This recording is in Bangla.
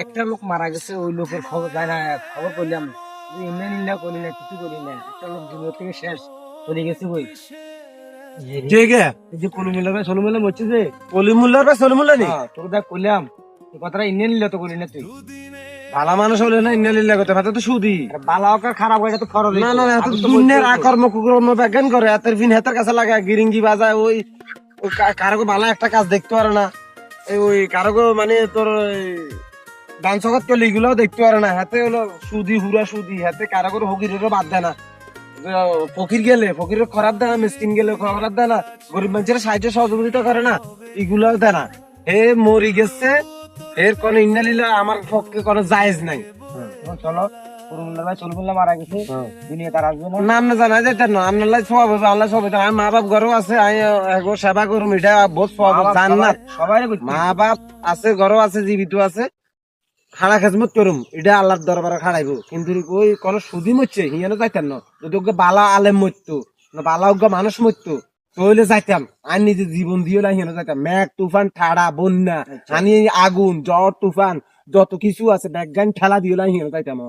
একটা লোক মারা গেছে, ওই লোকের খবর যায় না, খবর করলাম ইন্না নিল্লা করি না, কিছু করি না, একটা লোক জীবন থেকে শেষ চলে গেছে। ওই ঠিক আছে এই যে কলুমিল্লা মরছে যে, কলিমুল্লার বা সলিমুল্লা নি তোর দেখ করলাম কথাটা ইন্না নিল্লা তো করি না তুই। ভালা মানুষ হলে না ইন্নালিল্লাহ করতে ভাতে তো সুদি বালা হোক আর খারাপ হয় এটা তো ফরজ। না না এত দুনিয়ার আকর্ম কুকর্ম বিজ্ঞান করে এতের ফিন হেতার কাছে লাগা গিরিঙ্গি বাজায় ওই কারো ভালো একটা কাজ দেখতে পারে না ওই কারো মানে তোর ডান জগৎ করলে এগুলোও দেখতে পারে না হাতে হলো সুদি হুরা সুদি হাতে কারো করে ফকিরেরও বাদ দেয় না ফকির গেলে ফকিরের খরাব দেয় না মিসকিন গেলে খরাব দেয় না গরিব মানুষের সাহায্য সহযোগিতা করে না এগুলাও দেয় না হে মরি গেছে এর কোন ইন্নালিল্লাহ আমার পক্ষে কোনো জায়েজ নাই চলো কলুমিল্লা মারা গেছে, দুনিয়া তার আসবে না। নাম না জানা যেটা না আল্লাহ সব হবে আল্লাহ সব হবে আমি মা বাপ ঘরও আছে আমি এগো সেবা করুম এটা বহুত সব জান্নাত সবাই মা বাপ আছে ঘরও আছে জীবিত আছে খাড়া খেজমত করুম এটা আল্লাহর দরবারে খাড়াইবো কিন্তু ওই কোন সুদি মরছে হিয়ানো যাইতেন না যদি ওকে বালা আলেম মরতো না বালা ওকে মানুষ মরতো তাহলে যাইতাম আর নিজে জীবন দিয়ে হিয়ানো যাইতাম মেঘ তুফান ঠাড়া বন্যা হানি আগুন ঝড় তুফান যত কিছু আছে ব্যাগান ঠেলা দিয়ে হিয়ানো যাইতাম